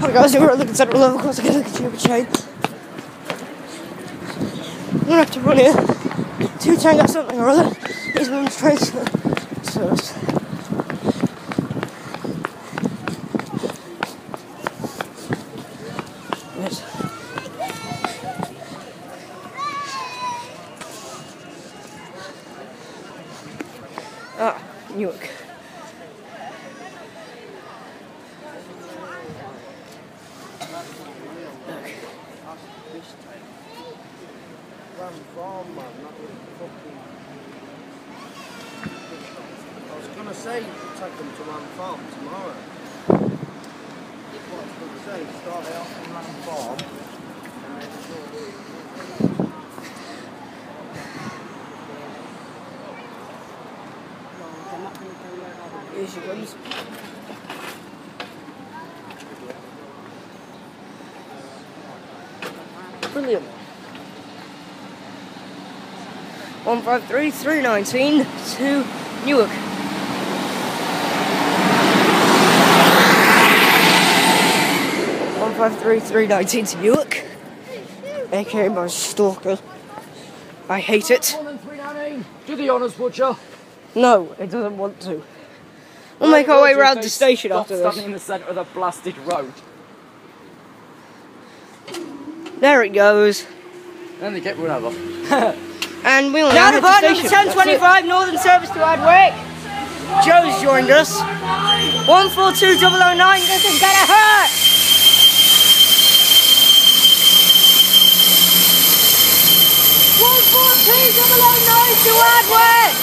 Hi guys, we're at the central level course. I get a consumer chain. I'm gonna have to run here. 2 chain got something or other. He's on the train service. Yes. Ah, Newark. I was going to say take them to Ram Farm tomorrow. That's what I was going to say, start it off in Ram Farm and then Here's your ones. Brilliant. 153,319 to Newark. 153,319 to Newark. aka my stalker. I hate it. Do the honours, would you? No, it doesn't want to. We'll make our way around the station after this. Standing in the centre of the blasted road. There it goes. Then they get run over. And we'll now depart number 1025 Northern Service to Adwick. Joe's joined us. 142009, this is gonna hurt! 14209 to Adwick!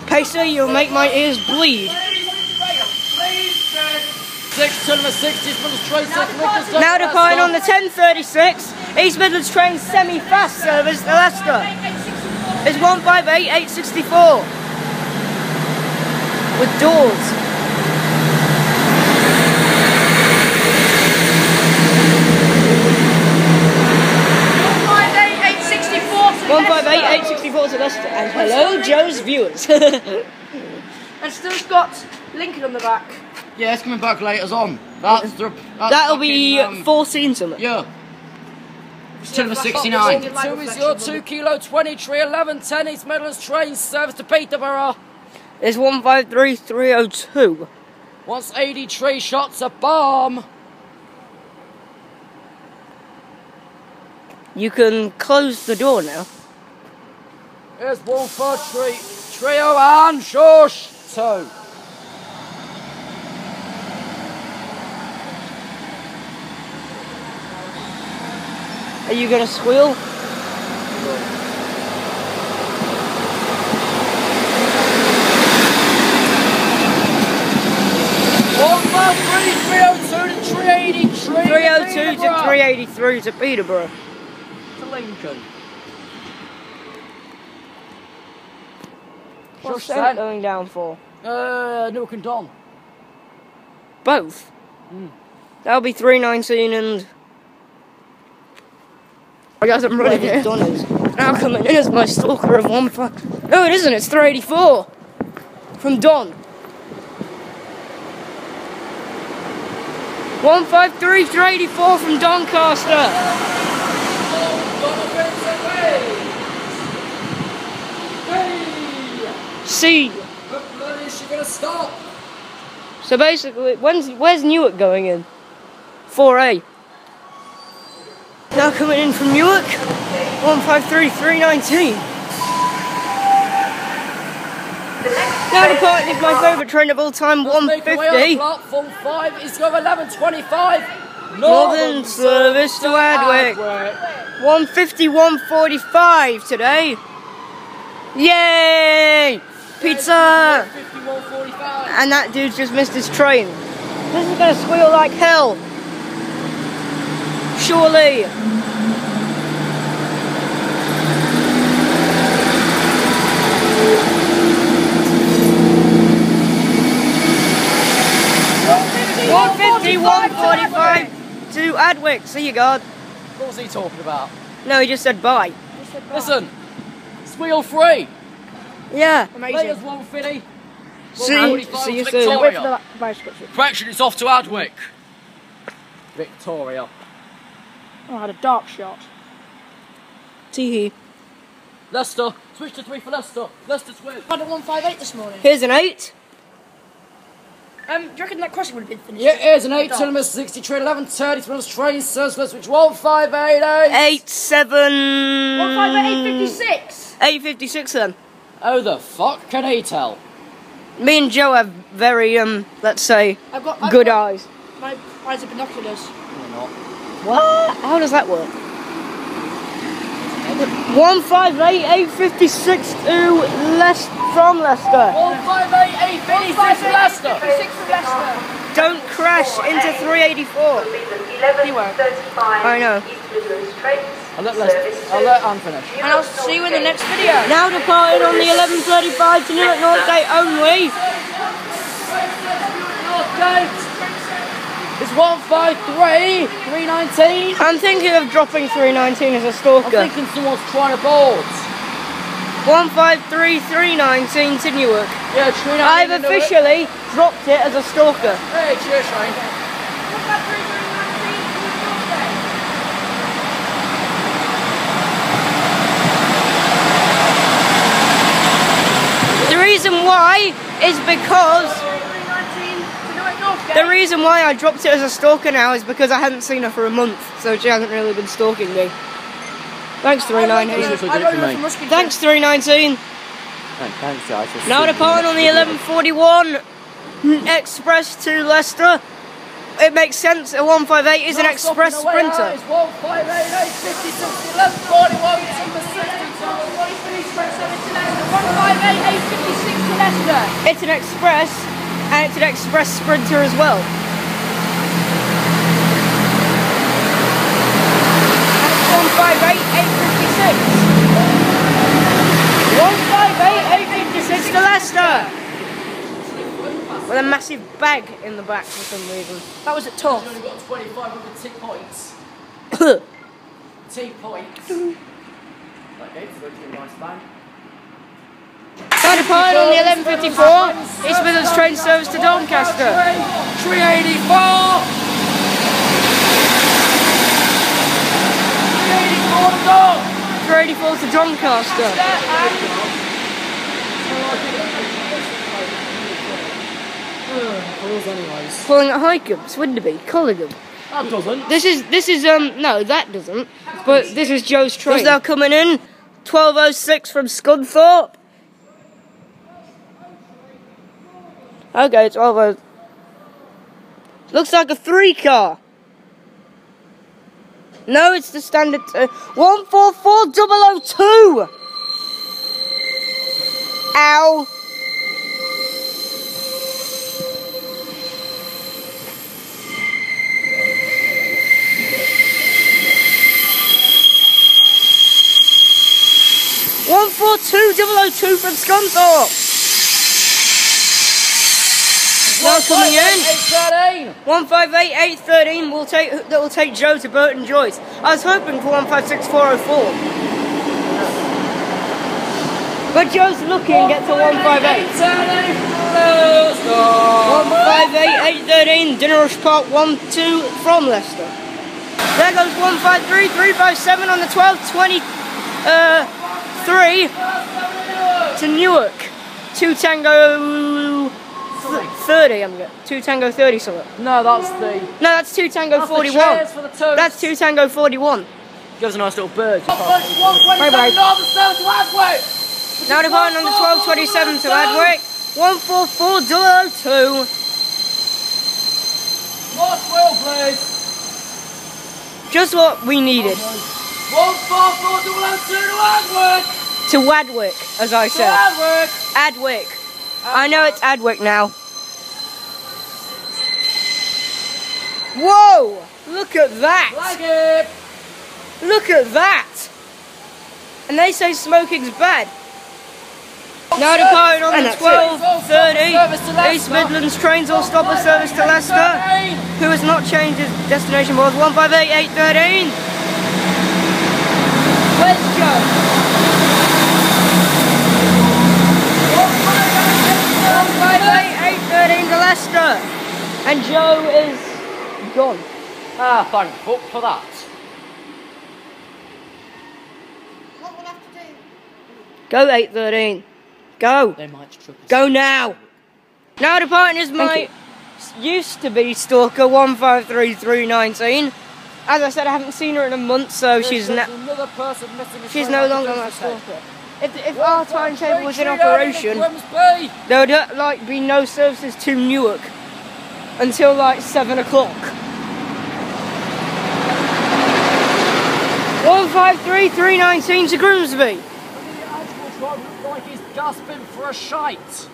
Pacer, you'll make my ears bleed. 6 to number 60, Midlands train Now departing on the 1036 East Midlands train semi-fast service to Leicester. It's 158864 with doors. One 158864 to Leicester. And hello, Joe's viewers. And still got Lincoln on the back. Yeah, it's coming back later on. That'll be 14 something. Yeah. It's to number 69. 2 is your 2 kilo 23 11 10 East Midlands train service to Peterborough. It's 153302. Once 83 shots a bomb. You can close the door now. Here's 143 trio and shush 2. Are you gonna squeal? $153,302 to 383. 302 to 383 to Peterborough. To Lincoln. What's that going down for? Newark and Don. Both? That'll be 319 and... I guess I'm running here. Now coming in as my stalker of 15... No, it isn't. It's 384 from Don. 153 384 from Doncaster. C. But bloody is she gonna stop? So basically, where's Newark going in? 4A. Now coming in from Newark, 153 319. Now departing is my favourite train of all time, 150. Platform 5 is going 1125. Northern Service to Adwick. 151.45 today. Yay! Pizza! 51.45. And that dude just missed his train. This is gonna squeal like hell. Surely. $151.45 to Adwick. See you, God. What was he talking about? No, he just said bye. Listen, squeal free. Yeah. Amazing. 150. See you soon. Wait for the correction, it's off to Adwick. Victoria. Oh, I had a dark shot. Tee-hee. Leicester. Switch to 3 for Leicester. Leicester to win. I had a 158 this morning. Here's an 8. Do you reckon that crossing would have been finished? Yeah, here's an 8. Kilometres 60 train 11:30. Midlands train service. Switch 1588. 8-7. 158.856. 8:56 then. Oh, the fuck can he tell? Me and Joe have very, let's say, I've good got eyes. my eyes are binoculars. We're not. What? How does that work? 158.856 to from Leicester. 158856 for Leicester. 56 from Leicester. Don't crash into 384. You won't. I know. I'll let Anne finish. And I'll see you in the next video. Now departing on the 11:35 to Newark Northgate only. It's 153.319. I'm thinking of dropping 319 as a stalker. I'm thinking someone's trying to board. 153.319 to Newark. Yeah, Trina. I've officially dropped it as a stalker. Hey, cheers, Shane. The reason why is because the reason why I dropped it as a stalker now is because I hadn't seen her for a month, so she hasn't really been stalking me. Thanks 319. Thanks 319. Thanks, guys. Now departing on the 11:41 express to Leicester. It makes sense. A 158 is an express sprinter. It's 158.856 11:41 number 62. 158.856 to Leicester. It's an express, and it's an express sprinter as well. And it's 158.856. 158.856 to Leicester. With a massive bag in the back for some reason. That was at tough. We've only got 25 with the T points. T points. Okay, so it's a nice bang. Now departing on the 11:54, East Midlands train service to Doncaster. 384. 384 to Doncaster. Anyways. Calling at Highcombe, Swinderby, Collingham. That doesn't. This is no, that doesn't. But this is Joe's train. Now coming in, 12:06 from Scunthorpe. Okay, 12:06. Looks like a 3-car. No, it's the standard 144.002. Ow. $142.002 from Scunthorpe. Now coming in, 158.813 will take Joe to Burton Joyce. I was hoping for 156.404, but Joe's lucky and gets a 158. 158.813, Dinner Rush Park 1-2 from Leicester. There goes 153.357 on the 12:23 to Newark. 2 Tango 30, I'm getting 2 Tango 30 something. No, that's the. No, that's 2 Tango 41. That's 2 Tango 41. Gives a nice little bird. Bye bye. Now departing on the 12:27 to Adwick. 144.002. Last wheel, please. Just what we needed. 144.002 to Adwick. To Adwick, as I said. Adwick. Adwick. I know it's Adwick now. Whoa! Look at that! Flag it. Look at that! And they say smoking's bad. Now departing on the 12:30 East Midlands trains all stopper service to Leicester, who has not changed his destination board. 158.813. Where's Joe? 158.813. Yeah, thank fuck for that. What we'll have to do? Go 813. Go. They might chuck us. Go now. Now departing is my used to be stalker 153319. As I said, I haven't seen her in a month, so she's another person missing. she's no longer my stalker. If our timetable was in operation, there would like be no services to Newark until like 7 o'clock. 153319 to Grimsby. Like he's gasping for a shite.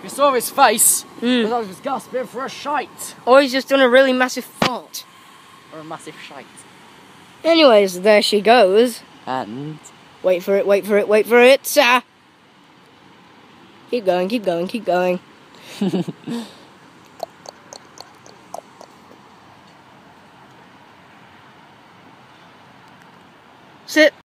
You saw his face. Because I was gasping for a shite. Or he's just done a really massive fart. Or a massive shite. Anyways, there she goes. And Wait for it, wait for it, wait for it. Keep going, keep going, keep going. Sit.